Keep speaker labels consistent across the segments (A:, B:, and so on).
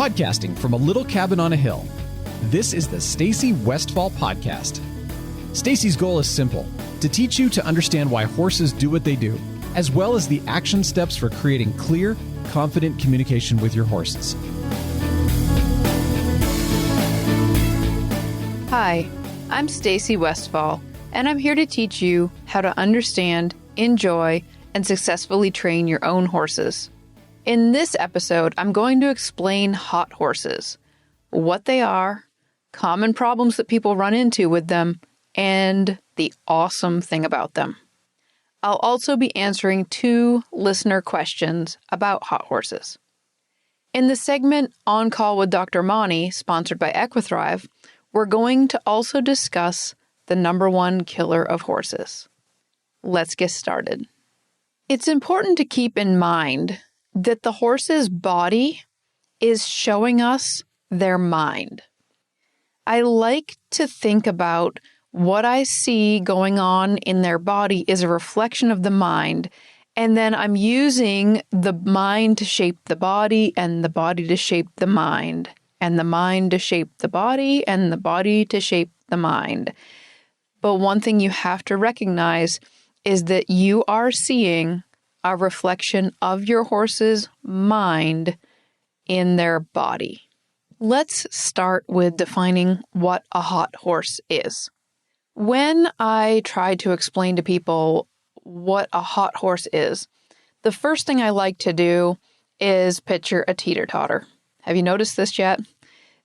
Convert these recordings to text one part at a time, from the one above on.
A: podcasting from a little cabin on a hill. This is the Stacy Westfall podcast. Stacy's goal is simple: to teach you to understand why horses do what they do, as well as the action steps for creating clear, confident communication with your horses.
B: Hi, I'm Stacy Westfall, and I'm here to teach you how to understand, enjoy, and successfully train your own horses. In this episode, I'm going to explain hot horses, what they are, common problems that people run into with them, and the awesome thing about them. I'll also be answering 2 listener questions about hot horses. In the segment On Call with Dr. Monty, sponsored by Equithrive, we're going to also discuss the #1 killer of horses. Let's get started. It's important to keep in mind that the horse's body is showing us their mind. I like to think about what I see going on in their body is a reflection of the mind, and then I'm using the mind to shape the body and the body to shape the mind, and the mind to shape the body and the body to shape the mind. But one thing you have to recognize is that you are seeing a reflection of your horse's mind in their body. Let's start with defining what a hot horse is. When I try to explain to people what a hot horse is, the first thing I like to do is picture a teeter-totter. Have you noticed this yet?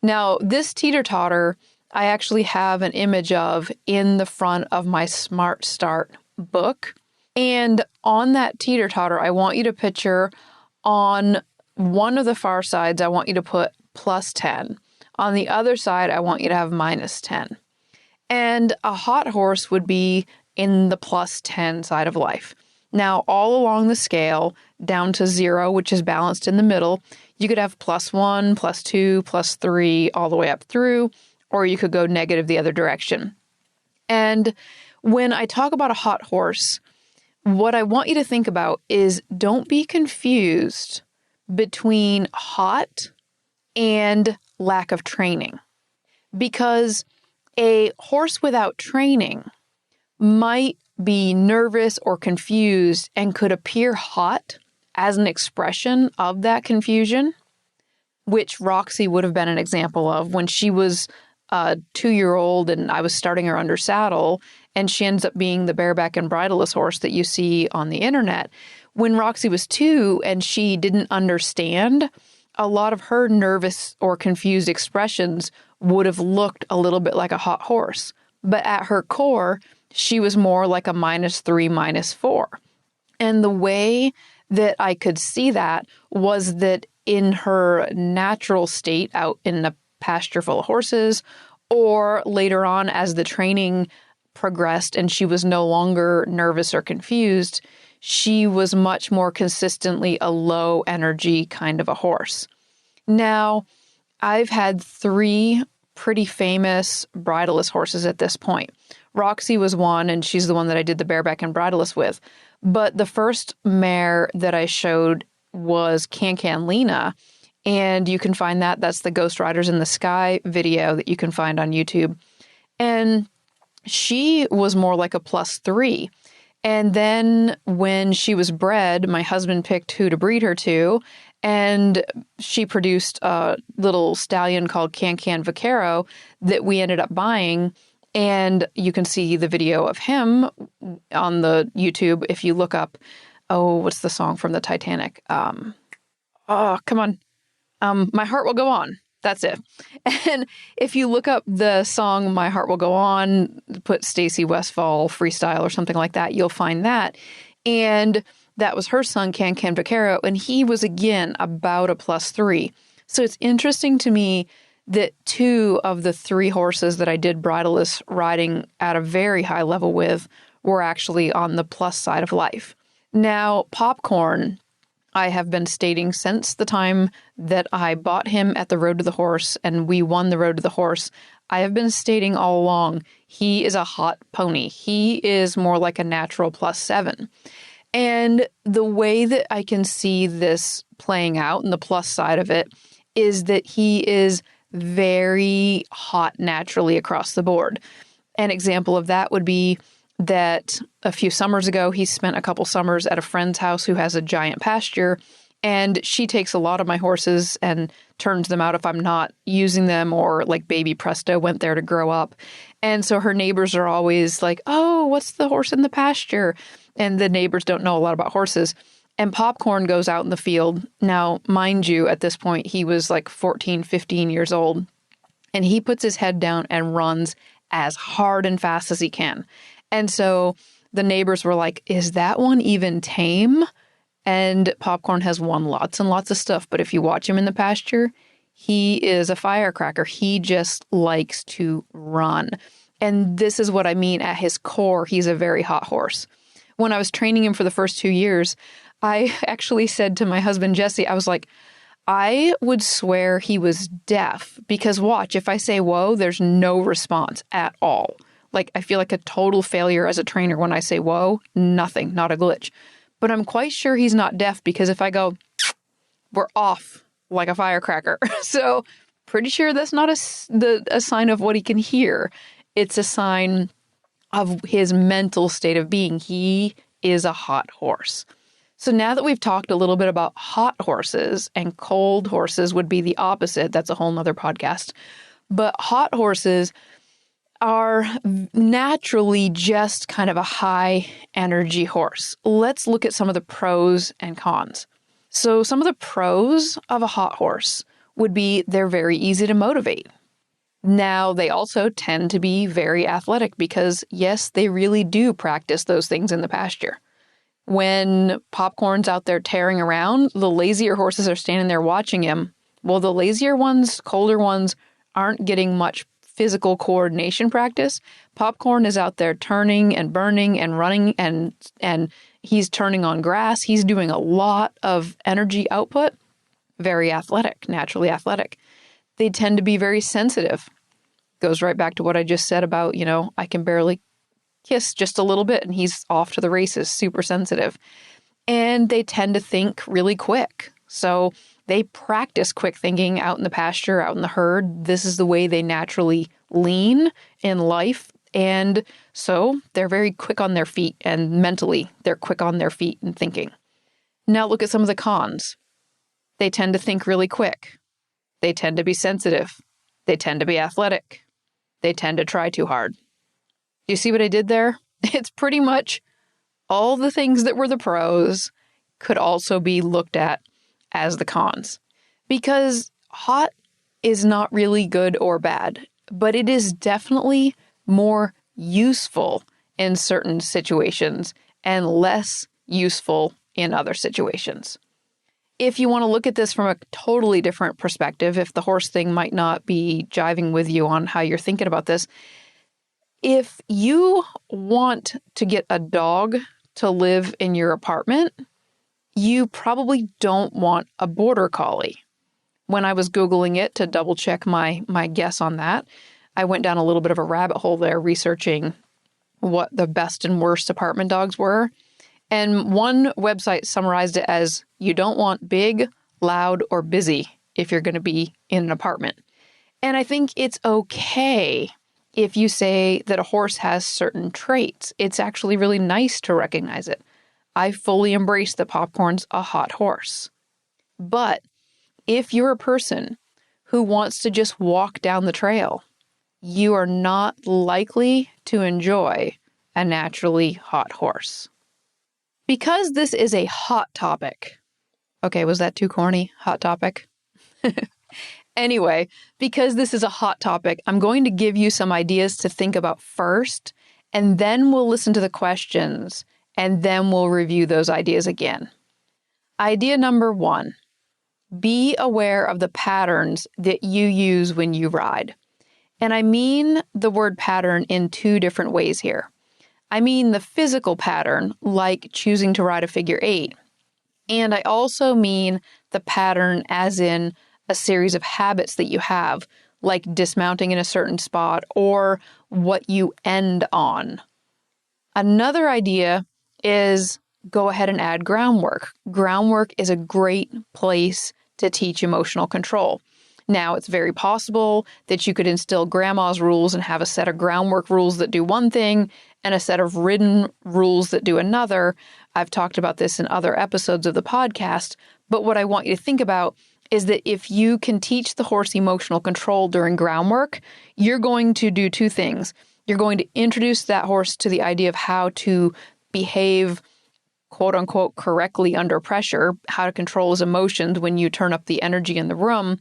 B: Now, this teeter-totter, I actually have an image of in the front of my Smart Start book. And on that teeter-totter, I want you to picture on one of the far sides, I want you to put +10. On the other side, I want you to have -10. And a hot horse would be in the +10 side of life. Now, all along the scale, down to 0, which is balanced in the middle, you could have +1, +2, +3, all the way up through, or you could go negative the other direction. And when I talk about a hot horse, what I want you to think about is don't be confused between hot and lack of training. Because a horse without training might be nervous or confused and could appear hot as an expression of that confusion, which Roxy would have been an example of when she was a 2-year-old and I was starting her under saddle, and she ends up being the bareback and bridleless horse that you see on the internet. When Roxy was 2 and she didn't understand, a lot of her nervous or confused expressions would have looked a little bit like a hot horse. But at her core, she was more like a -3, -4. And the way that I could see that was that in her natural state out in the pasture full of horses, or later on as the training progressed and she was no longer nervous or confused, she was much more consistently a low energy kind of a horse. Now, I've had 3 pretty famous bridleless horses at this point. Roxy was one, and she's the one that I did the bareback and bridleless with. But the first mare that I showed was Can Lena, and you can find that's the Ghost Riders in the Sky video that you can find on YouTube. And she was more like a +3. And then when she was bred, my husband picked who to breed her to, and she produced a little stallion called Can Vaquero that we ended up buying. And you can see the video of him on the YouTube if you look up, what's the song from the Titanic? Come on. My Heart Will Go On. That's it. And if you look up the song My Heart Will Go On, put Stacy Westfall freestyle or something like that, you'll find that. And that was her son, Can Vaquero, and he was, again, about a +3. So it's interesting to me that 2 of the 3 horses that I did bridleless riding at a very high level with were actually on the plus side of life. Now, Popcorn, I have been stating since the time that I bought him at the Road to the Horse and we won the Road to the Horse, I have been stating all along, he is a hot pony. He is more like a natural +7. And the way that I can see this playing out and the plus side of it is that he is very hot naturally across the board. An example of that would be that a few summers ago, he spent a couple summers at a friend's house who has a giant pasture, and she takes a lot of my horses and turns them out if I'm not using them, or like baby Presto went there to grow up. And so her neighbors are always like, oh, what's the horse in the pasture? And the neighbors don't know a lot about horses. And Popcorn goes out in the field. Now, mind you, at this point, he was like 14, 15 years old. And he puts his head down and runs as hard and fast as he can. And so the neighbors were like, is that one even tame? And Popcorn has won lots and lots of stuff. But if you watch him in the pasture, he is a firecracker. He just likes to run. And this is what I mean. At his core, he's a very hot horse. When I was training him for the first 2 years, I actually said to my husband, Jesse, I was like, I would swear he was deaf, because watch, if I say whoa, there's no response at all. Like, I feel like a total failure as a trainer when I say whoa, nothing, not a glitch. But I'm quite sure he's not deaf, because if I go, we're off like a firecracker. So pretty sure that's not a sign of what he can hear. It's a sign of his mental state of being. He is a hot horse. So now that we've talked a little bit about hot horses, and cold horses would be the opposite, that's a whole nother podcast. But hot horses are naturally just kind of a high energy horse. Let's look at some of the pros and cons. So some of the pros of a hot horse would be they're very easy to motivate. Now, they also tend to be very athletic because, yes, they really do practice those things in the pasture. When Popcorn's out there tearing around, the lazier horses are standing there watching him. Well, the lazier ones, colder ones, aren't getting much physical coordination practice. Popcorn is out there turning and burning and running, and he's turning on grass. He's doing a lot of energy output. Very athletic, naturally athletic. They tend to be very sensitive. Goes right back to what I just said about, I can barely kiss just a little bit and he's off to the races, super sensitive. And they tend to think really quick. So they practice quick thinking out in the pasture, out in the herd. This is the way they naturally lean in life. And so they're very quick on their feet, and mentally they're quick on their feet and thinking. Now look at some of the cons. They tend to think really quick. They tend to be sensitive. They tend to be athletic. They tend to try too hard. Do you see what I did there? It's pretty much all the things that were the pros could also be looked at as the cons. Because hot is not really good or bad, but it is definitely more useful in certain situations and less useful in other situations. If you want to look at this from a totally different perspective, if the horse thing might not be jiving with you on how you're thinking about this, if you want to get a dog to live in your apartment, you probably don't want a border collie. When I was Googling it to double check my guess on that, I went down a little bit of a rabbit hole there researching what the best and worst apartment dogs were. And one website summarized it as, you don't want big, loud, or busy if you're going to be in an apartment. And I think it's okay if you say that a horse has certain traits. It's actually really nice to recognize it. I fully embrace that Popcorn's a hot horse. But if you're a person who wants to just walk down the trail, you are not likely to enjoy a naturally hot horse. Because this is a hot topic. Okay, was that too corny? Hot topic? Anyway, because this is a hot topic, I'm going to give you some ideas to think about first, and then we'll listen to the questions, and then we'll review those ideas again. Idea number 1, be aware of the patterns that you use when you ride. And I mean the word pattern in 2 different ways here. I mean the physical pattern, like choosing to ride a figure 8. And I also mean the pattern as in a series of habits that you have, like dismounting in a certain spot or what you end on. Another idea is go ahead and add groundwork. Groundwork is a great place to teach emotional control. Now, it's very possible that you could instill grandma's rules and have a set of groundwork rules that do one thing and a set of ridden rules that do another. I've talked about this in other episodes of the podcast, but what I want you to think about is that if you can teach the horse emotional control during groundwork, you're going to do two things. You're going to introduce that horse to the idea of how to behave, quote unquote, correctly under pressure, how to control his emotions when you turn up the energy in the room.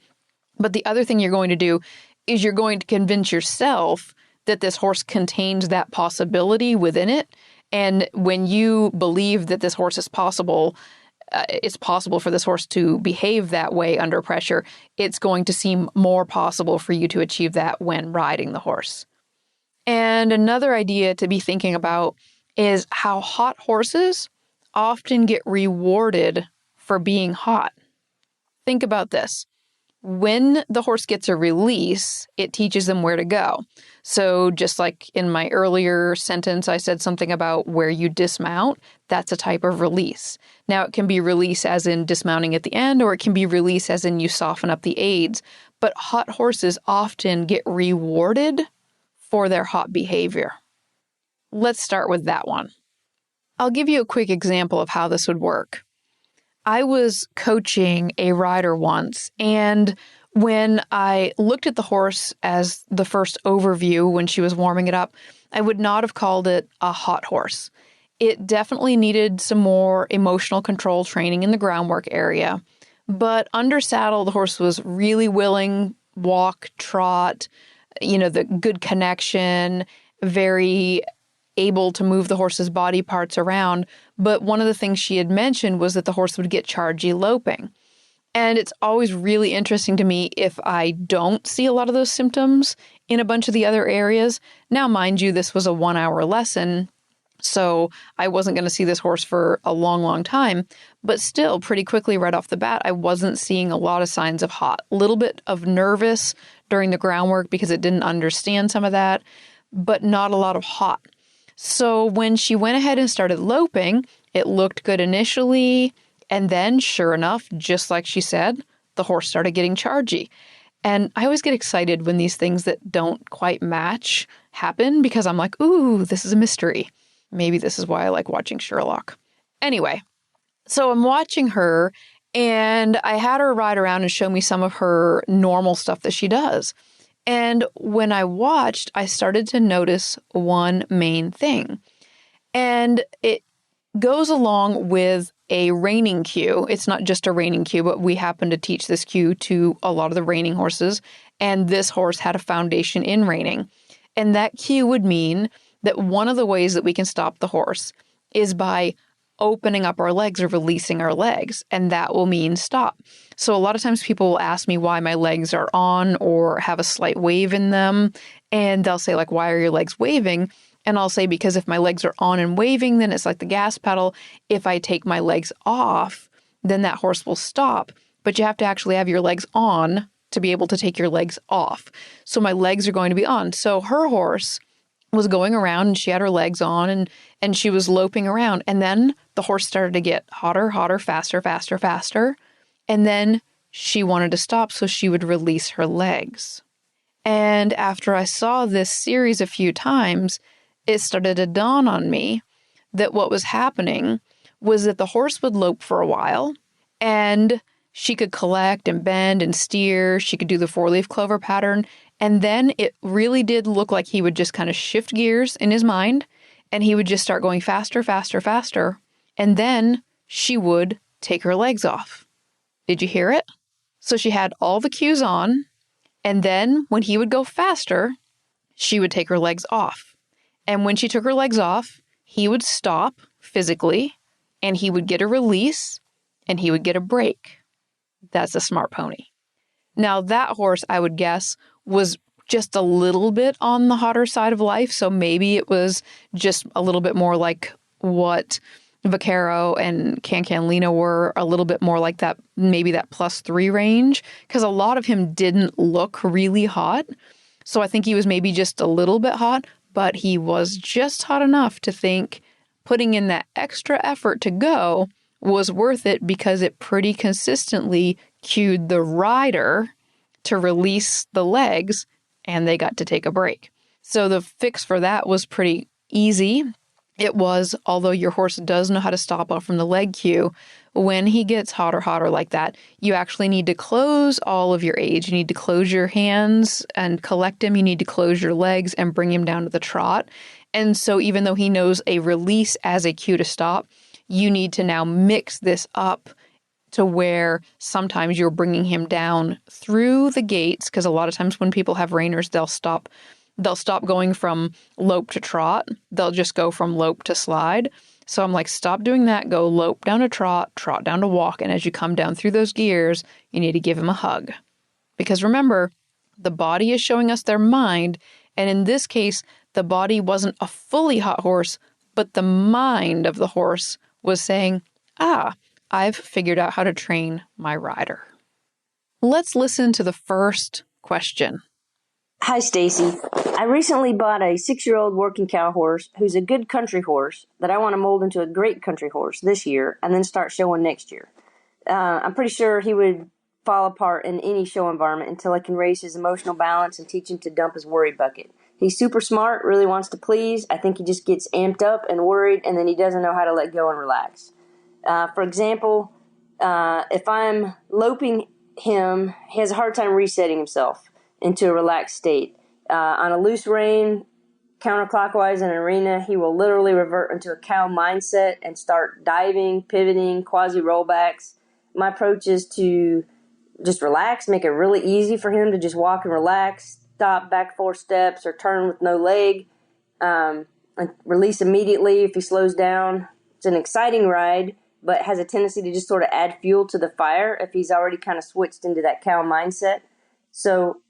B: But the other thing you're going to do is you're going to convince yourself that this horse contains that possibility within it. And when you believe that this horse is possible, it's possible for this horse to behave that way under pressure, it's going to seem more possible for you to achieve that when riding the horse. And another idea to be thinking about is how hot horses often get rewarded for being hot. Think about this. When the horse gets a release, it teaches them where to go. So just like in my earlier sentence, I said something about where you dismount. That's a type of release. Now, it can be release as in dismounting at the end, or it can be release as in you soften up the aids. But hot horses often get rewarded for their hot behavior. Let's start with that one. I'll give you a quick example of how this would work. I was coaching a rider once, and when I looked at the horse as the first overview when she was warming it up, I would not have called it a hot horse. It definitely needed some more emotional control training in the groundwork area, but under saddle, the horse was really willing, walk, trot, the good connection, very able to move the horse's body parts around. But one of the things she had mentioned was that the horse would get chargy loping. And it's always really interesting to me if I don't see a lot of those symptoms in a bunch of the other areas. Now, mind you, this was a 1-hour lesson, so I wasn't going to see this horse for a long, long time. But still, pretty quickly right off the bat, I wasn't seeing a lot of signs of hot. A little bit of nervous during the groundwork because it didn't understand some of that, but not a lot of hot. So when she went ahead and started loping, it looked good initially, and then, sure enough, just like she said, the horse started getting chargy. And I always get excited when these things that don't quite match happen because I'm like, ooh, this is a mystery. Maybe this is why I like watching Sherlock. Anyway, so I'm watching her, and I had her ride around and show me some of her normal stuff that she does. And when I watched, I started to notice one main thing. And it goes along with a reining cue. It's not just a reining cue, but we happen to teach this cue to a lot of the reining horses. And this horse had a foundation in reining. And that cue would mean that one of the ways that we can stop the horse is by opening up our legs or releasing our legs, and that will mean stop. So a lot of times people will ask me why my legs are on or have a slight wave in them, and they'll say, like, why are your legs waving? And I'll say, because if my legs are on and waving, then it's like the gas pedal. If I take my legs off, then that horse will stop. But you have to actually have your legs on to be able to take your legs off. So my legs are going to be on. So her horse was going around and she had her legs on and she was loping around. And then the horse started to get hotter, faster, faster, faster. And then she wanted to stop, so she would release her legs. And after I saw this series a few times, it started to dawn on me that what was happening was that the horse would lope for a while and she could collect and bend and steer. She could do the 4-leaf clover pattern. And then it really did look like he would just kind of shift gears in his mind and he would just start going faster, faster, faster. And then she would take her legs off. Did you hear it? So she had all the cues on. And then when he would go faster, she would take her legs off. And when she took her legs off, he would stop physically and he would get a release and he would get a break. That's a smart pony. Now that horse, I would guess, was just a little bit on the hotter side of life. So maybe it was just a little bit more like what Vaquero and Can were, a little bit more like that, maybe that +3 range, because a lot of him didn't look really hot. So I think he was maybe just a little bit hot, but he was just hot enough to think putting in that extra effort to go was worth it because it pretty consistently cued the rider to release the legs, and they got to take a break. So the fix for that was pretty easy. It was, although your horse does know how to stop off from the leg cue, when he gets hotter like that, you actually need to close all of your aids. You need to close your hands and collect him. You need to close your legs and bring him down to the trot. And so even though he knows a release as a cue to stop, you need to now mix this up to where sometimes you're bringing him down through the gates, because a lot of times when people have reiners, they'll stop going from lope to trot. They'll just go from lope to slide. So I'm like, stop doing that. Go lope down to trot down to walk. And as you come down through those gears, you need to give him a hug. Because remember, the body is showing us their mind. And in this case, the body wasn't a fully hot horse, but the mind of the horse was saying, I've figured out how to train my rider. Let's listen to the first question.
C: Hi, Stacy. I recently bought a 6-year-old working cow horse who's a good country horse that I want to mold into a great country horse this year and then start showing next year. I'm pretty sure he would fall apart in any show environment until I can raise his emotional balance and teach him to dump his worry bucket. He's super smart, really wants to please. I think he just gets amped up and worried, and then he doesn't know how to let go and relax. For example, if I'm loping him, he has a hard time resetting himself into a relaxed state. On a loose rein, counterclockwise in an arena, he will literally revert into a cow mindset and start diving, pivoting, quasi-rollbacks. My approach is to just relax, make it really easy for him to just walk and relax, stop back 4 steps, or turn with no leg, and release immediately if he slows down. It's an exciting ride, but has a tendency to just sort of add fuel to the fire if he's already kind of switched into that cow mindset. So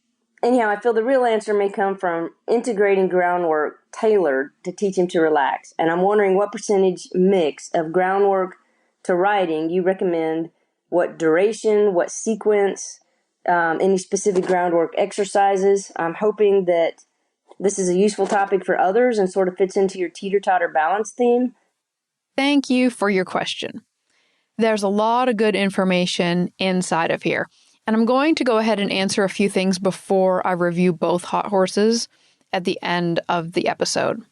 C: anyhow, I feel the real answer may come from integrating groundwork tailored to teach him to relax. And I'm wondering what percentage mix of groundwork to riding you recommend, what duration, what sequence, any specific groundwork exercises. I'm hoping that this is a useful topic for others and sort of fits into your teeter-totter balance theme.
B: Thank you for your question. There's a lot of good information inside of here. And I'm going to go ahead and answer a few things before I review both hot horses at the end of the episode.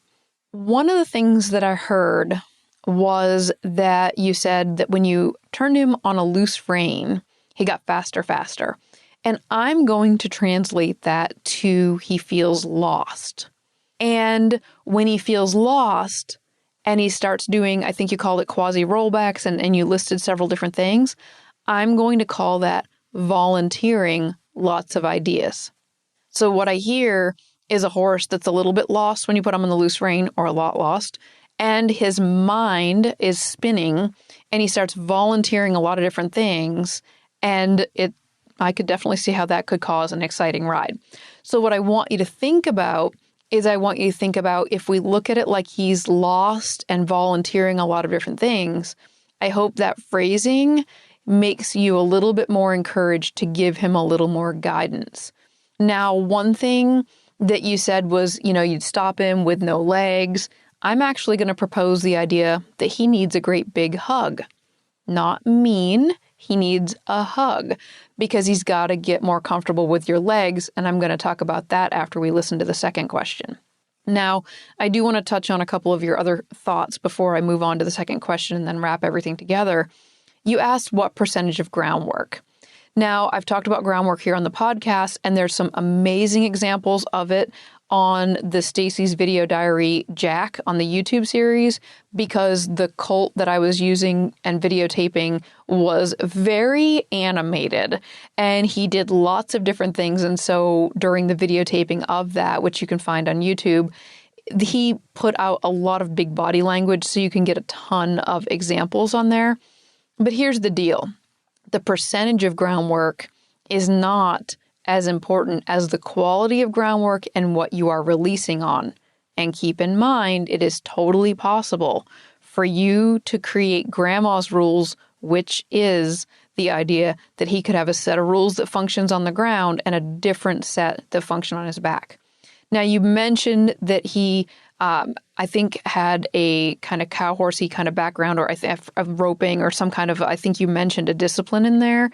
B: One of the things that I heard was that you said that when you turned him on a loose rein, he got faster. And I'm going to translate that to he feels lost. And when he feels lost and he starts doing, I think you called it quasi-rollbacks, and you listed several different things, I'm going to call that volunteering lots of ideas. So what I hear is a horse that's a little bit lost when you put him on the loose rein, or a lot lost, and his mind is spinning and he starts volunteering a lot of different things, and I could definitely see how that could cause an exciting ride. So what I want you to think about is if we look at it like he's lost and volunteering a lot of different things, I hope that phrasing makes you a little bit more encouraged to give him a little more guidance. Now, one thing that you said was, you'd stop him with no legs. I'm actually going to propose the idea that he needs a great big hug. Not mean, he needs a hug because he's got to get more comfortable with your legs, and I'm going to talk about that after we listen to the second question. Now, I do want to touch on a couple of your other thoughts before I move on to the second question and then wrap everything together. You asked what percentage of groundwork. Now, I've talked about groundwork here on the podcast, and there's some amazing examples of it on the Stacy's Video Diary Jack on the YouTube series, because the colt that I was using and videotaping was very animated, and he did lots of different things. And so during the videotaping of that, which you can find on YouTube, he put out a lot of big body language, so you can get a ton of examples on there. But here's the deal. The percentage of groundwork is not as important as the quality of groundwork and what you are releasing on. And keep in mind, it is totally possible for you to create grandma's rules, which is the idea that he could have a set of rules that functions on the ground and a different set that function on his back. Now, you mentioned that he I think had a kind of cow horsey kind of background, or of roping, or some kind of, I think you mentioned a discipline in there.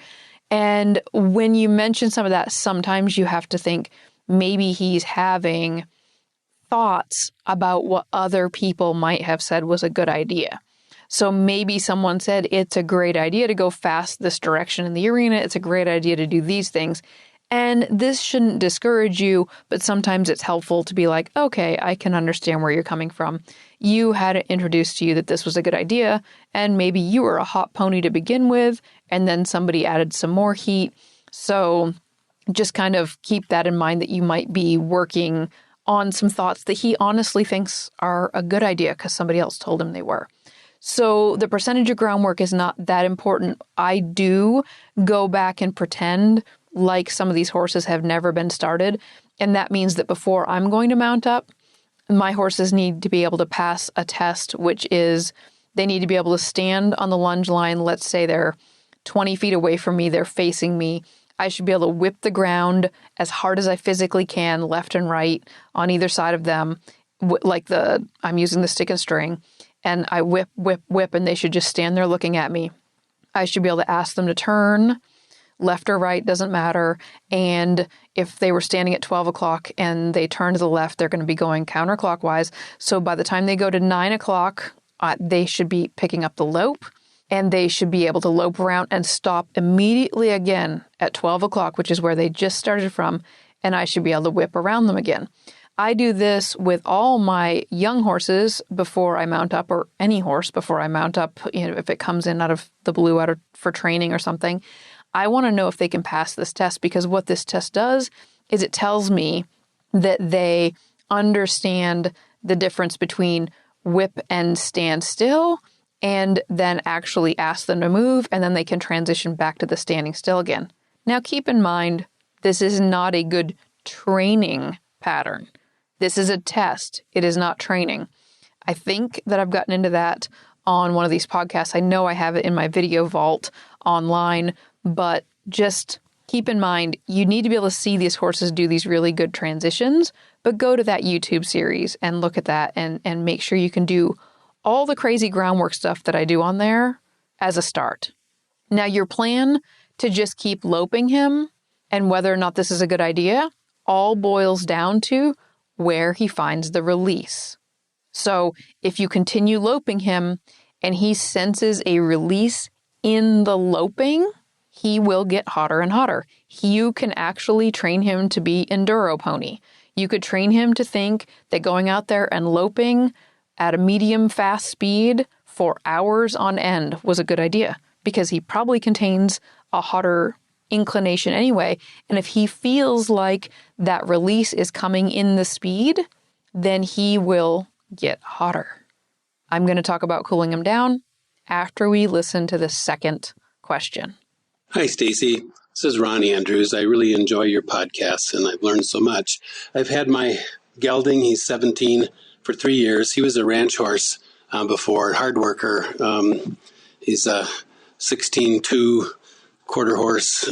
B: And when you mention some of that, sometimes you have to think maybe he's having thoughts about what other people might have said was a good idea. So maybe someone said, it's a great idea to go fast this direction in the arena. It's a great idea to do these things. And this shouldn't discourage you, but sometimes it's helpful to be like, okay, I can understand where you're coming from. You had it introduced to you that this was a good idea, and maybe you were a hot pony to begin with, and then somebody added some more heat. So just kind of keep that in mind, that you might be working on some thoughts that he honestly thinks are a good idea because somebody else told him they were. So the percentage of groundwork is not that important. I do go back and pretend like some of these horses have never been started. And that means that before I'm going to mount up, my horses need to be able to pass a test, which is they need to be able to stand on the lunge line. Let's say they're 20 feet away from me, they're facing me. I should be able to whip the ground as hard as I physically can, left and right, on either side of them, I'm using the stick and string, and I whip, whip, whip, and they should just stand there looking at me. I should be able to ask them to turn, left or right, doesn't matter. And if they were standing at 12 o'clock and they turn to the left, they're going to be going counterclockwise. So by the time they go to 9 o'clock, they should be picking up the lope, and they should be able to lope around and stop immediately again at 12 o'clock, which is where they just started from, and I should be able to whip around them again. I do this with all my young horses before I mount up, or any horse before I mount up. If it comes in out of the blue for training or something, I want to know if they can pass this test, because what this test does is it tells me that they understand the difference between whip and stand still, and then actually ask them to move, and then they can transition back to the standing still again. Now, keep in mind, this is not a good training pattern. This is a test. It is not training. I think that I've gotten into that on one of these podcasts. I know I have it in my video vault online, but just keep in mind, you need to be able to see these horses do these really good transitions, but go to that YouTube series and look at that and make sure you can do all the crazy groundwork stuff that I do on there as a start. Now, your plan to just keep loping him and whether or not this is a good idea all boils down to where he finds the release. So if you continue loping him and he senses a release in the loping, he will get hotter and hotter. You can actually train him to be enduro pony. You could train him to think that going out there and loping at a medium fast speed for hours on end was a good idea, because he probably contains a hotter inclination anyway. And if he feels like that release is coming in the speed, then he will get hotter. I'm going to talk about cooling him down after we listen to the second question.
D: Hi, Stacy. This is Ron Andrews. I really enjoy your podcasts, and I've learned so much. I've had my gelding. He's 17 for 3 years. He was a ranch horse before, hard worker. He's a 16-2 quarter horse,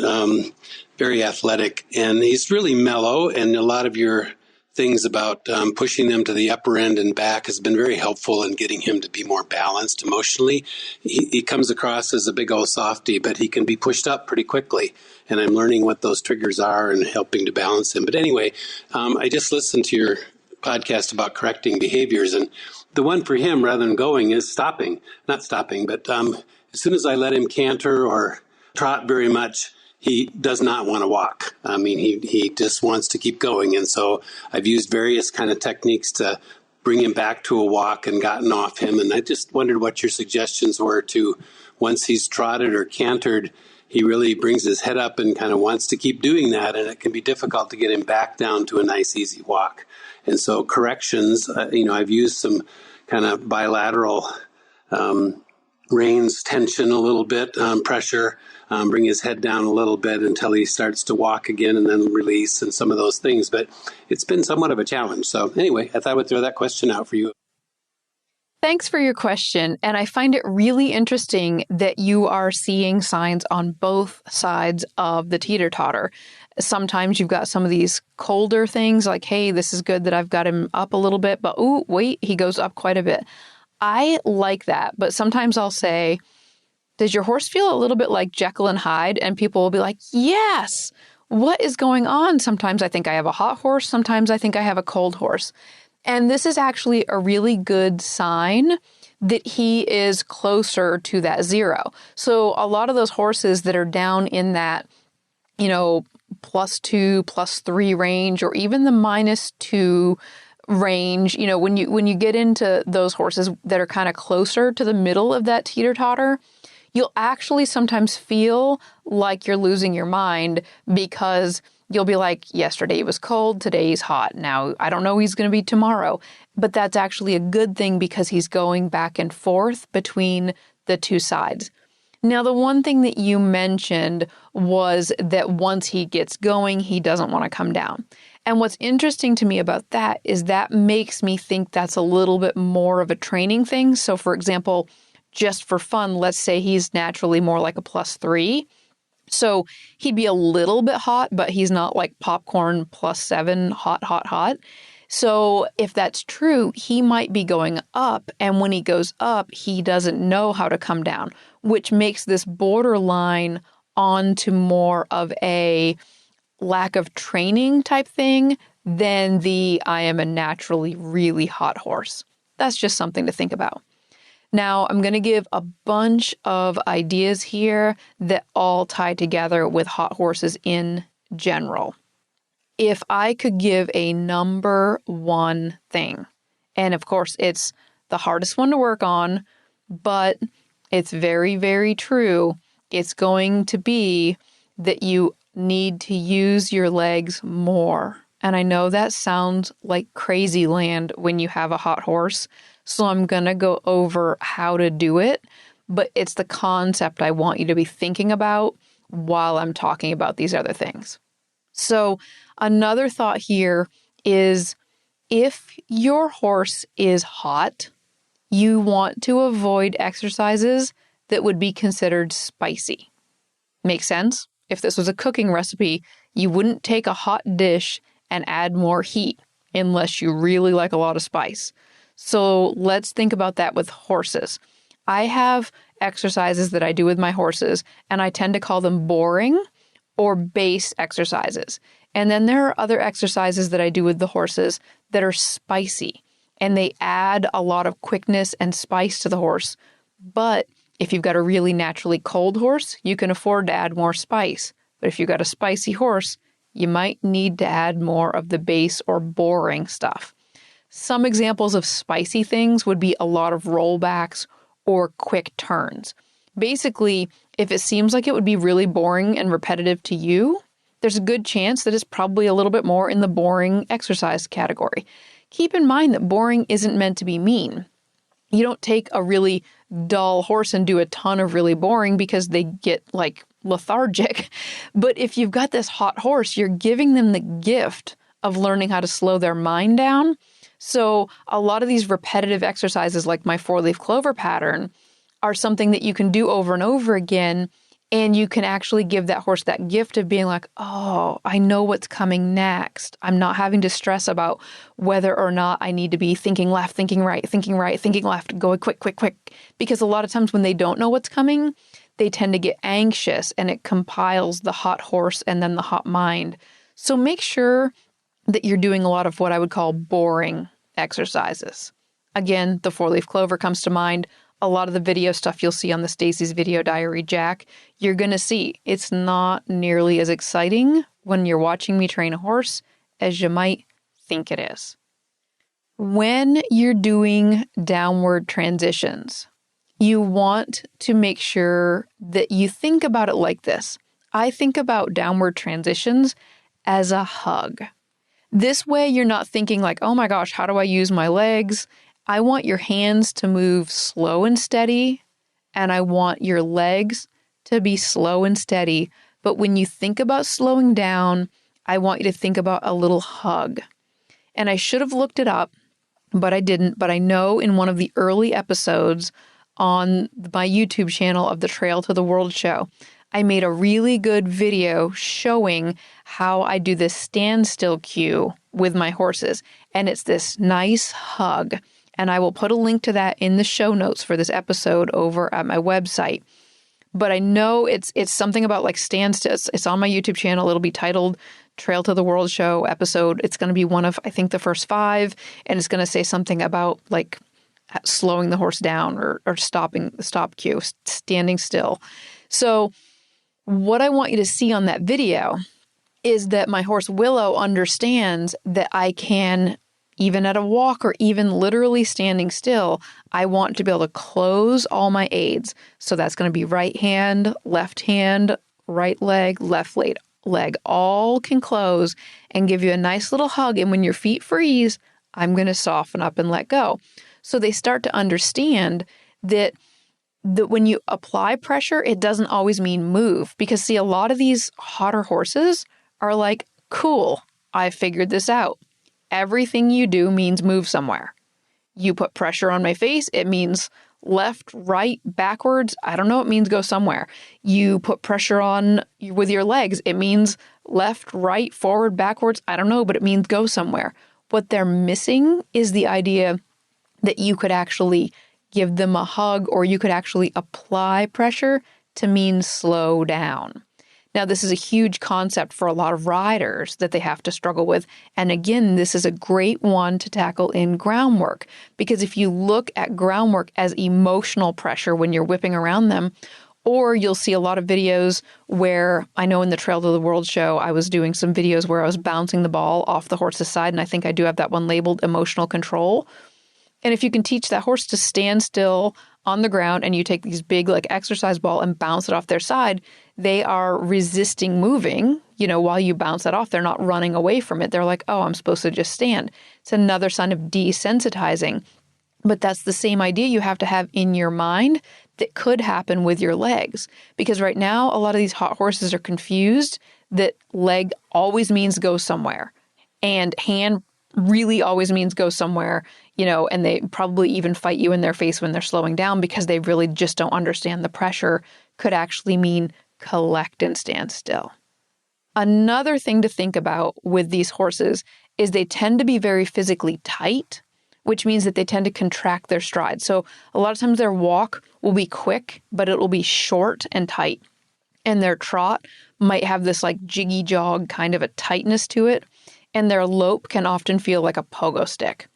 D: very athletic, and he's really mellow. And a lot of your things about pushing them to the upper end and back has been very helpful in getting him to be more balanced emotionally. He comes across as a big old softy, but he can be pushed up pretty quickly. And I'm learning what those triggers are and helping to balance him. But anyway, I just listened to your podcast about correcting behaviors, and the one for him, rather than going, is stopping. Not stopping, but as soon as I let him canter or trot very much, he does not want to walk. I mean, he just wants to keep going. And so I've used various kind of techniques to bring him back to a walk and gotten off him. And I just wondered what your suggestions were to, once he's trotted or cantered, he really brings his head up and kind of wants to keep doing that. And it can be difficult to get him back down to a nice, easy walk. And so corrections, I've used some kind of bilateral reins tension a little bit, pressure, bring his head down a little bit until he starts to walk again, and then release and some of those things. But it's been somewhat of a challenge. So anyway, I thought I would throw that question out for you.
B: Thanks for your question. And I find it really interesting that you are seeing signs on both sides of the teeter-totter. Sometimes you've got some of these colder things like, hey, this is good that I've got him up a little bit, but oh, wait, he goes up quite a bit. I like that, but sometimes I'll say, does your horse feel a little bit like Jekyll and Hyde? And people will be like, yes, what is going on? Sometimes I think I have a hot horse. Sometimes I think I have a cold horse. And this is actually a really good sign that he is closer to that zero. So a lot of those horses that are down in that, +2, +3 range, or even the -2 range, when you get into those horses that are kind of closer to the middle of that teeter-totter, you'll actually sometimes feel like you're losing your mind because you'll be like, yesterday it was cold, today he's hot. Now, I don't know he's going to be tomorrow. But that's actually a good thing because he's going back and forth between the two sides. Now, the one thing that you mentioned was that once he gets going, he doesn't want to come down. And what's interesting to me about that is that makes me think that's a little bit more of a training thing. So, for example, just for fun, let's say he's naturally more like a +3. So he'd be a little bit hot, but he's not like popcorn +7, hot, hot, hot. So if that's true, he might be going up. And when he goes up, he doesn't know how to come down, which makes this borderline onto more of a lack of training type thing than the I am a naturally really hot horse. That's just something to think about. Now, I'm going to give a bunch of ideas here that all tie together with hot horses in general. If I could give a number one thing, and of course it's the hardest one to work on, but it's very, very true, it's going to be that you need to use your legs more. And I know that sounds like crazy land when you have a hot horse, so I'm going to go over how to do it, but it's the concept I want you to be thinking about while I'm talking about these other things. So another thought here is if your horse is hot, you want to avoid exercises that would be considered spicy. Make sense? If this was a cooking recipe, you wouldn't take a hot dish and add more heat unless you really like a lot of spice. So let's think about that with horses. I have exercises that I do with my horses, and I tend to call them boring or base exercises. And then there are other exercises that I do with the horses that are spicy, and they add a lot of quickness and spice to the horse. But if you've got a really naturally cold horse, you can afford to add more spice. But if you've got a spicy horse, you might need to add more of the base or boring stuff. Some examples of spicy things would be a lot of rollbacks or quick turns. Basically, if it seems like it would be really boring and repetitive to you, there's a good chance that it's probably a little bit more in the boring exercise category. Keep in mind that boring isn't meant to be mean. You don't take a really dull horse and do a ton of really boring because they get like lethargic. But if you've got this hot horse, you're giving them the gift of learning how to slow their mind down. So a lot of these repetitive exercises like my 4-leaf clover pattern are something that you can do over and over again, and you can actually give that horse that gift of being like, oh, I know what's coming next. I'm not having to stress about whether or not I need to be thinking left, thinking right, thinking left, going quick, quick, quick. Because a lot of times when they don't know what's coming, they tend to get anxious, and it compiles the hot horse and then the hot mind. So make sure that you're doing a lot of what I would call boring exercises. Again, the 4-leaf clover comes to mind. A lot of the video stuff you'll see on the Stacy's Video Diary Jack, you're going to see it's not nearly as exciting when you're watching me train a horse as you might think it is. When you're doing downward transitions, you want to make sure that you think about it like this. I think about downward transitions as a hug. This way you're not thinking like, oh my gosh, how do I use my legs? I want your hands to move slow and steady, and I want your legs to be slow and steady. But when you think about slowing down, I want you to think about a little hug. And I should have looked it up, but I didn't. But I know in one of the early episodes on my YouTube channel of the Trail to the World show, I made a really good video showing how I do this standstill cue with my horses. And it's this nice hug. And I will put a link to that in the show notes for this episode over at my website. But I know it's something about like standstill. It's on my YouTube channel. It'll be titled Trail to the World show episode. It's going to be one of, I think, the first 5. And it's going to say something about like slowing the horse down or stopping the stop cue, standing still. So what I want you to see on that video is that my horse Willow understands that I can, even at a walk or even literally standing still, I want to be able to close all my aids. So that's going to be right hand, right leg, left leg, all can close and give you a nice little hug. And when your feet freeze, I'm going to soften up and let go. So they start to understand that when you apply pressure, it doesn't always mean move. Because see, a lot of these hotter horses are like, cool, I figured this out. Everything you do means move somewhere. You put pressure on my face, it means left, right, backwards. I don't know, it means go somewhere. You put pressure on with your legs, it means left, right, forward, backwards. I don't know, but it means go somewhere. What they're missing is the idea that you could actually give them a hug or you could actually apply pressure to mean slow down. Now, this is a huge concept for a lot of riders that they have to struggle with. And again, this is a great one to tackle in groundwork, because if you look at groundwork as emotional pressure when you're whipping around them, or you'll see a lot of videos where, I know in the Trail to the World show, I was doing some videos where I was bouncing the ball off the horse's side, and I think I do have that one labeled emotional control. And if you can teach that horse to stand still on the ground and you take these big like exercise ball and bounce it off their side, they are resisting moving. While you bounce that off, they're not running away from it. They're like, oh, I'm supposed to just stand. It's another sign of desensitizing. But that's the same idea you have to have in your mind that could happen with your legs. Because right now, a lot of these hot horses are confused that leg always means go somewhere and hand really always means go somewhere, and they probably even fight you in their face when they're slowing down because they really just don't understand the pressure could actually mean collect and stand still. Another thing to think about with these horses is they tend to be very physically tight, which means that they tend to contract their stride. So a lot of times their walk will be quick, but it will be short and tight. And their trot might have this like jiggy jog kind of a tightness to it. And their lope can often feel like a pogo stick.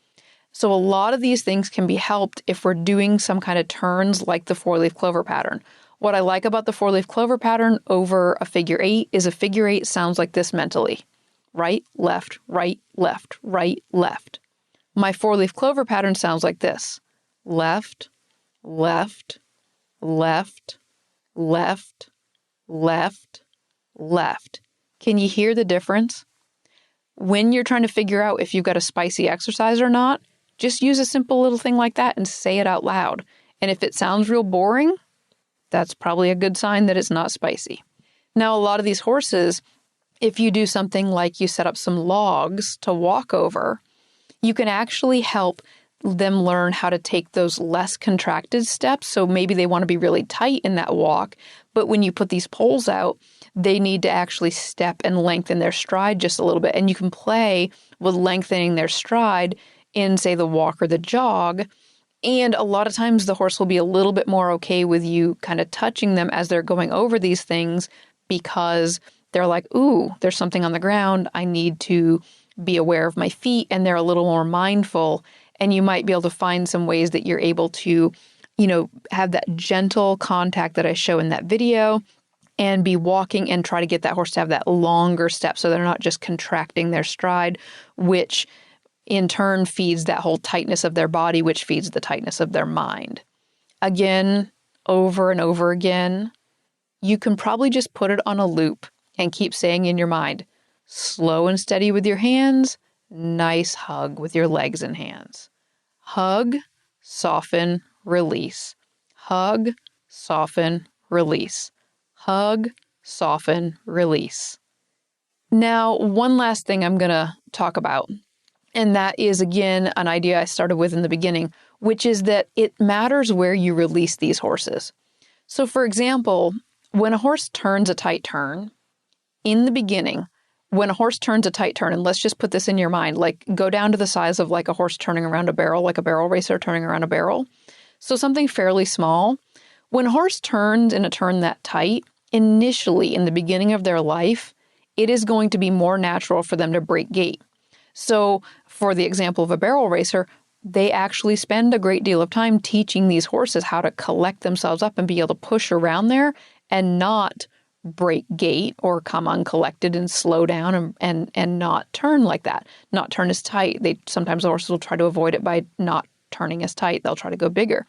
B: So a lot of these things can be helped if we're doing some kind of turns like the 4-leaf clover pattern. What I like about the 4-leaf clover pattern over a figure 8 is a figure 8 sounds like this mentally. Right, left, right, left, right, left. My 4-leaf clover pattern sounds like this. Left, left, left, left, left, left. Can you hear the difference? When you're trying to figure out if you've got a spicy exercise or not, just use a simple little thing like that and say it out loud. And if it sounds real boring, that's probably a good sign that it's not spicy. Now, a lot of these horses, if you do something like you set up some logs to walk over, you can actually help them learn how to take those less contracted steps. So maybe they want to be really tight in that walk, but when you put these poles out, they need to actually step and lengthen their stride just a little bit. And you can play with lengthening their stride in, say, the walk or the jog. And a lot of times the horse will be a little bit more okay with you kind of touching them as they're going over these things because they're like, ooh, there's something on the ground. I need to be aware of my feet. And they're a little more mindful. And you might be able to find some ways that you're able to, have that gentle contact that I show in that video and be walking and try to get that horse to have that longer step so they're not just contracting their stride, which in turn feeds that whole tightness of their body, which feeds the tightness of their mind. Again, over and over again, you can probably just put it on a loop and keep saying in your mind, slow and steady with your hands, nice hug with your legs and hands. Hug, soften, release. Hug, soften, release. Hug, soften, release. Now, one last thing I'm going to talk about And that is, again, an idea I started with in the beginning, which is that it matters where you release these horses. So, for example, when a horse turns a tight turn, in the beginning, when a horse turns a tight turn, and let's just put this in your mind, like go down to the size of like a horse turning around a barrel, like a barrel racer turning around a barrel. So something fairly small. When a horse turns in a turn that tight, initially in the beginning of their life, it is going to be more natural for them to break gait. So for the example of a barrel racer, they actually spend a great deal of time teaching these horses how to collect themselves up and be able to push around there and not break gait or come uncollected and slow down and not turn like that, not turn as tight. Sometimes the horses will try to avoid it by not turning as tight. They'll try to go bigger.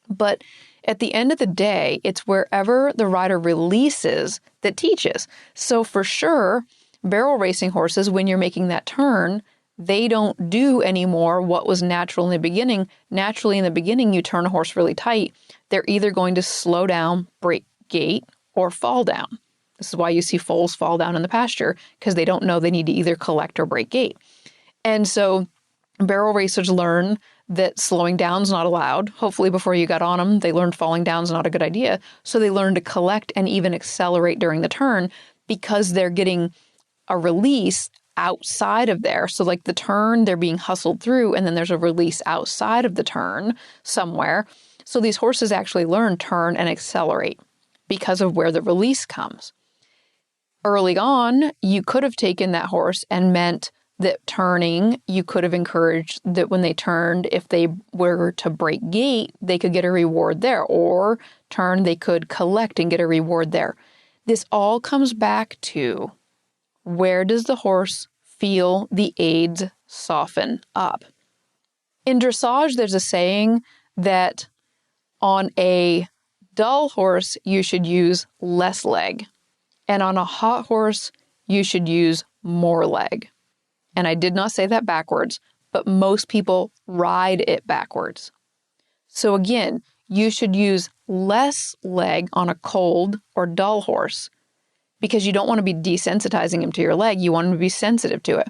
B: But at the end of the day, it's wherever the rider releases that teaches. So for sure, barrel racing horses, when you're making that turn, they don't do anymore what was natural in the beginning. Naturally, in the beginning, you turn a horse really tight. They're either going to slow down, break gait, or fall down. This is why you see foals fall down in the pasture, because they don't know they need to either collect or break gait. And so barrel racers learn that slowing down is not allowed. Hopefully before you got on them, they learned falling down is not a good idea. So they learn to collect and even accelerate during the turn because they're getting a release outside of there. So like the turn, they're being hustled through, and then there's a release outside of the turn somewhere. So these horses actually learn turn and accelerate because of where the release comes. Early on, you could have taken that horse and meant that turning, you could have encouraged that when they turned, if they were to break gait, they could get a reward there, or turn, they could collect and get a reward there. This all comes back to where does the horse feel the aids soften up? In dressage, there's a saying that on a dull horse, you should use less leg. And on a hot horse, you should use more leg. And I did not say that backwards, but most people ride it backwards. So again, you should use less leg on a cold or dull horse because you don't want to be desensitizing him to your leg. You want him to be sensitive to it.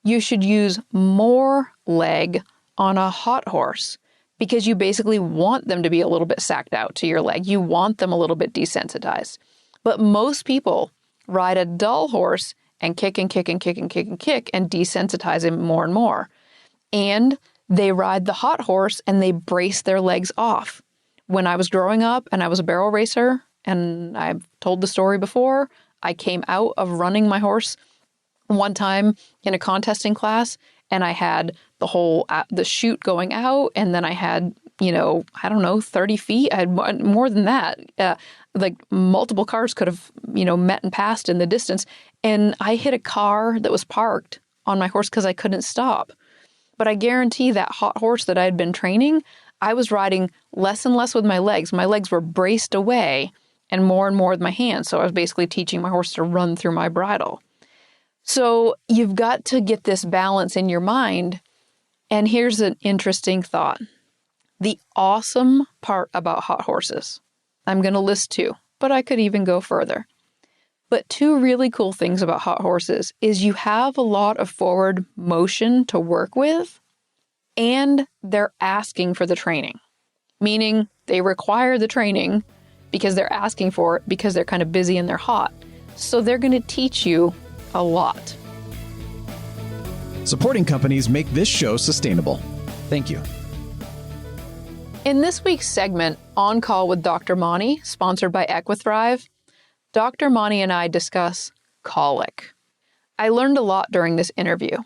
B: You should use more leg on a hot horse because you basically want them to be a little bit sacked out to your leg. You want them a little bit desensitized. But most people ride a dull horse and kick and kick and kick and kick and kick and desensitize him more and more. And they ride the hot horse and they brace their legs off. When I was growing up and I was a barrel racer, and I've told the story before, I came out of running my horse one time in a contesting class, and I had the chute going out, and then I had, 30 feet. I had more than that. Like multiple cars could have, met and passed in the distance. And I hit a car that was parked on my horse because I couldn't stop. But I guarantee that hot horse that I had been training, I was riding less and less with my legs. My legs were braced away and more with my hands. So I was basically teaching my horse to run through my bridle. So you've got to get this balance in your mind. And here's an interesting thought. The awesome part about hot horses, I'm going to list two, but I could even go further. But two really cool things about hot horses is you have a lot of forward motion to work with, and they're asking for the training, meaning they require the training because they're asking for it because they're kind of busy and they're hot. So they're going to teach you a lot.
A: Supporting companies make this show sustainable. Thank you.
B: In this week's segment, On Call with Dr. Monty, sponsored by Equithrive, Dr. Monty and I discuss colic. I learned a lot during this interview,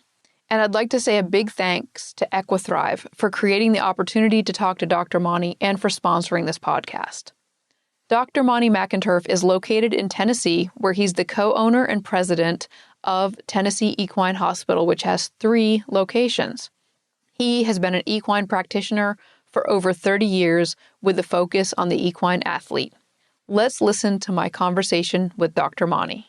B: and I'd like to say a big thanks to Equithrive for creating the opportunity to talk to Dr. Monty and for sponsoring this podcast. Dr. Monty McInturf is located in Tennessee, where he's the co-owner and president of Tennessee Equine Hospital, which has 3 locations. He has been an equine practitioner for over 30 years with a focus on the equine athlete. Let's listen to my conversation with Dr. Monty.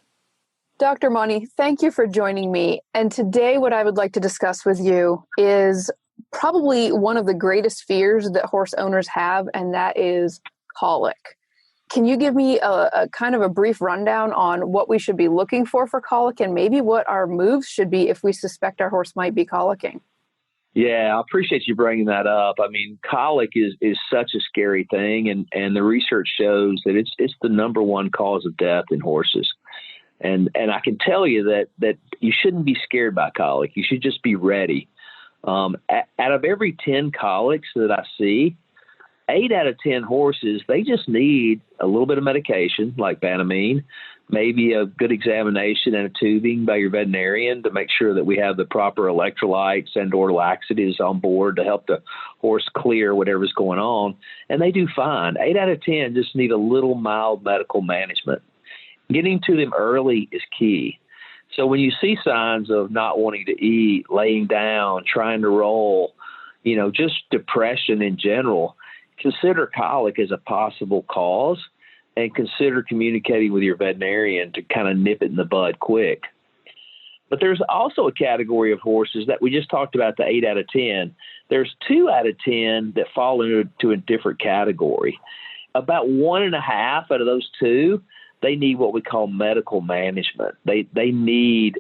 B: Dr. Monty, thank you for joining me. And today what I would like to discuss with you is probably one of the greatest fears that horse owners have, and that is colic. Can you give me a kind of a brief rundown on what we should be looking for colic, and maybe what our moves should be if we suspect our horse might be colicking?
E: Yeah, I appreciate you bringing that up. I mean, colic is such a scary thing, and the research shows that it's the number one cause of death in horses. And I can tell you that you shouldn't be scared by colic. You should just be ready. Out of every 10 colics that I see, 8 out of 10 horses, they just need a little bit of medication like Banamine, maybe a good examination and a tubing by your veterinarian to make sure that we have the proper electrolytes and or laxatives on board to help the horse clear whatever's going on. And they do fine. 8 out of 10 just need a little mild medical management. Getting to them early is key. So when you see signs of not wanting to eat, laying down, trying to roll, just depression in general, consider colic as a possible cause and consider communicating with your veterinarian to kind of nip it in the bud quick. But there's also a category of horses that we just talked about, the 8 out of 10. There's 2 out of 10 that fall into a different category. About 1.5 out of those 2, they need what we call medical management. They need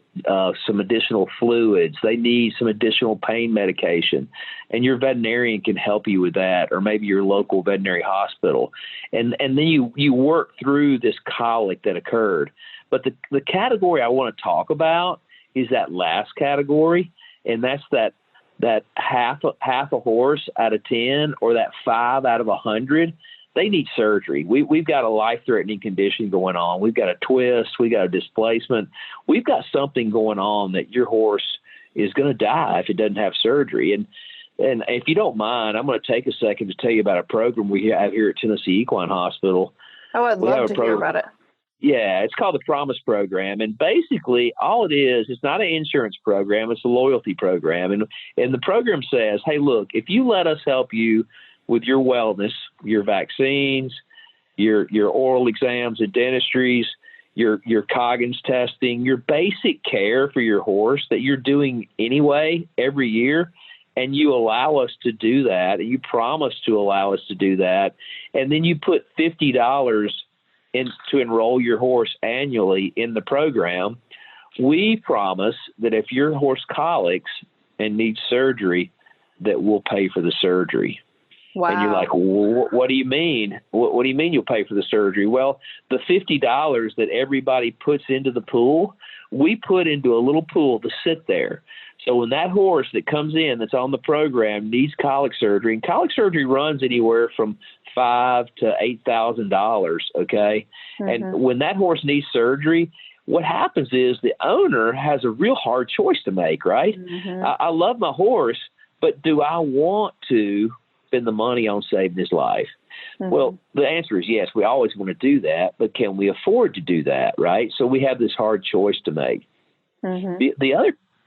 E: some additional fluids. They need some additional pain medication. And your veterinarian can help you with that, or maybe your local veterinary hospital. And then you work through this colic that occurred. But the category I want to talk about is that last category, and that's that half a horse out of 10 or that 5 out of 100. They need surgery. We've got a life-threatening condition going on. We've got a twist. We got a displacement. We've got something going on that your horse is going to die if it doesn't have surgery. And if you don't mind, I'm going to take a second to tell you about a program we have here at Tennessee Equine Hospital.
B: Oh, I'd love to hear about it.
E: Yeah, it's called the Promise Program. And basically all it is, it's not an insurance program. It's a loyalty program. And the program says, hey, look, if you let us help you with your wellness, your vaccines, your oral exams and dentistries, your Coggins testing, your basic care for your horse that you're doing anyway every year, and you allow us to do that, and you promise to allow us to do that, and then you put $50 in to enroll your horse annually in the program, we promise that if your horse colics and needs surgery, that we'll pay for the surgery. Wow. And you're like, well, what do you mean? What do you mean you'll pay for the surgery? Well, the $50 that everybody puts into the pool, we put into a little pool to sit there. So when that horse that comes in that's on the program needs colic surgery, and colic surgery runs anywhere from $5,000 to $8,000, okay? Mm-hmm. And when that horse needs surgery, what happens is the owner has a real hard choice to make, right? Mm-hmm. I love my horse, but do I want to spend the money on saving his life? Mm-hmm. Well, the answer is yes. We always want to do that, but can we afford to do that, right? So we have this hard choice to make. Mm-hmm.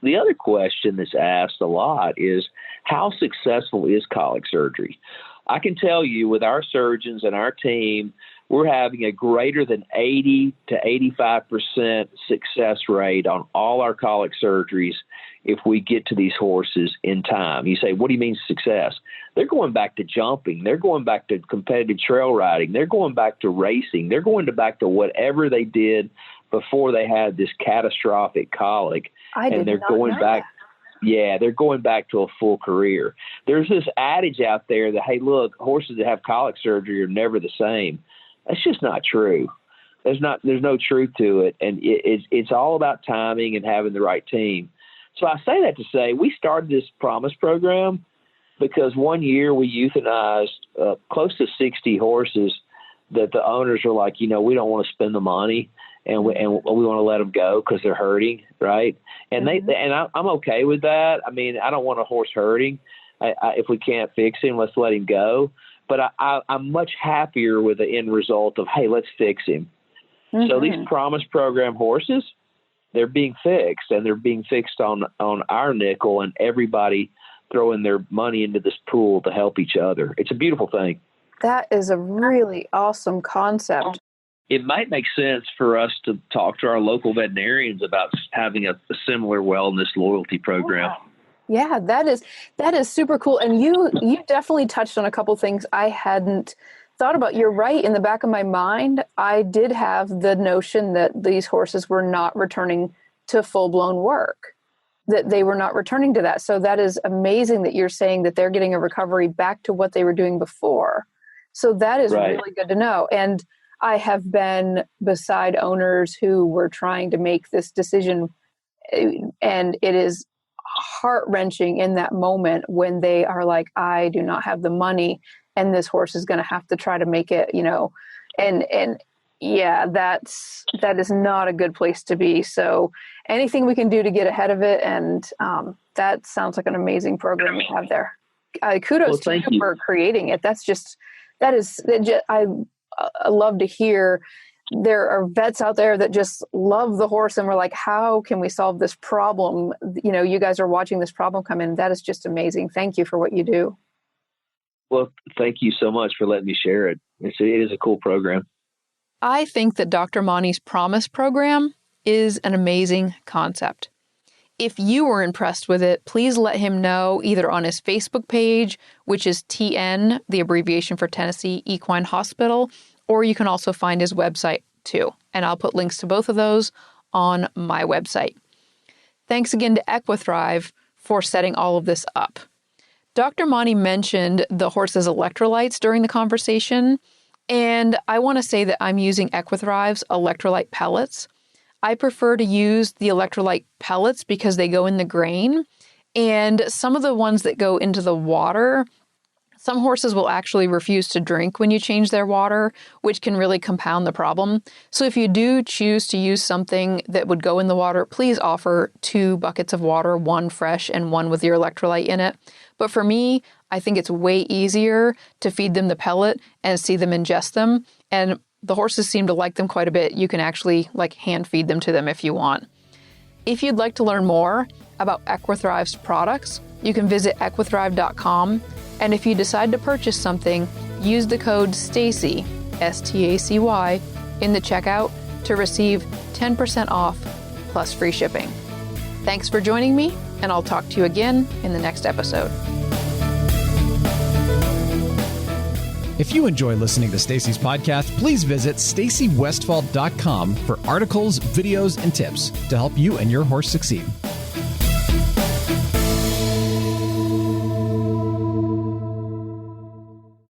E: The other question that's asked a lot is, how successful is colic surgery? I can tell you with our surgeons and our team, we're having a greater than 80 to 85% success rate on all our colic surgeries if we get to these horses in time. You say, what do you mean success? They're going back to jumping. They're going back to competitive trail riding. They're going back to racing. They're going back to whatever they did before they had this catastrophic colic. They're going back. Yeah, they're going back to a full career. There's this adage out there that, hey, look, horses that have colic surgery are never the same. That's just not true. There's no truth to it. And it's all about timing and having the right team. So I say that to say we started this Promise program because one year we euthanized close to 60 horses that the owners are like, we don't want to spend the money and we want to let them go because they're hurting, right? And mm-hmm. I'm okay with that. I mean, I don't want a horse hurting. If we can't fix him, let's let him go. But I'm much happier with the end result of, hey, let's fix him. Mm-hmm. So these Promise program horses, they're being fixed, and they're being fixed on our nickel, and everybody throwing their money into this pool to help each other. It's a beautiful thing.
B: That is a really awesome concept.
E: It might make sense for us to talk to our local veterinarians about having a similar wellness loyalty program.
B: Yeah, that is super cool. And you definitely touched on a couple things I hadn't thought about, you're right. In the back of my mind, I did have the notion that these horses were not returning to full-blown work, that they were not returning to that. So that is amazing that you're saying that they're getting a recovery back to what they were doing before. So that is really good to know. And I have been beside owners who were trying to make this decision, and it is heart-wrenching in that moment when they are like, I do not have the money, and this horse is going to have to try to make it, and yeah, that is not a good place to be. So anything we can do to get ahead of it. And that sounds like an amazing program you have there. Kudos to you for creating it. I love to hear there are vets out there that just love the horse and we're like, how can we solve this problem? You guys are watching this problem come in. That is just amazing. Thank you for what you do.
E: Well, thank you so much for letting me share it. It is a cool program.
B: I think that Dr. Monty's Promise program is an amazing concept. If you were impressed with it, please let him know either on his Facebook page, which is TN, the abbreviation for Tennessee Equine Hospital, or you can also find his website too. And I'll put links to both of those on my website. Thanks again to Equithrive for setting all of this up. Dr. Monty mentioned the horse's electrolytes during the conversation, and I want to say that I'm using Equithrive's electrolyte pellets. I prefer to use the electrolyte pellets because they go in the grain, and some of the ones that go into the water, some horses will actually refuse to drink when you change their water, which can really compound the problem. So if you do choose to use something that would go in the water, please offer 2 buckets of water, 1 fresh and 1 with your electrolyte in it. But for me, I think it's way easier to feed them the pellet and see them ingest them. And the horses seem to like them quite a bit. You can actually hand feed them to them if you want. If you'd like to learn more about Equithrive's products, you can visit equithrive.com. And if you decide to purchase something, use the code STACY, STACY, in the checkout to receive 10% off plus free shipping. Thanks for joining me, and I'll talk to you again in the next episode.
A: If you enjoy listening to Stacy's podcast, please visit stacywestfall.com for articles, videos, and tips to help you and your horse succeed.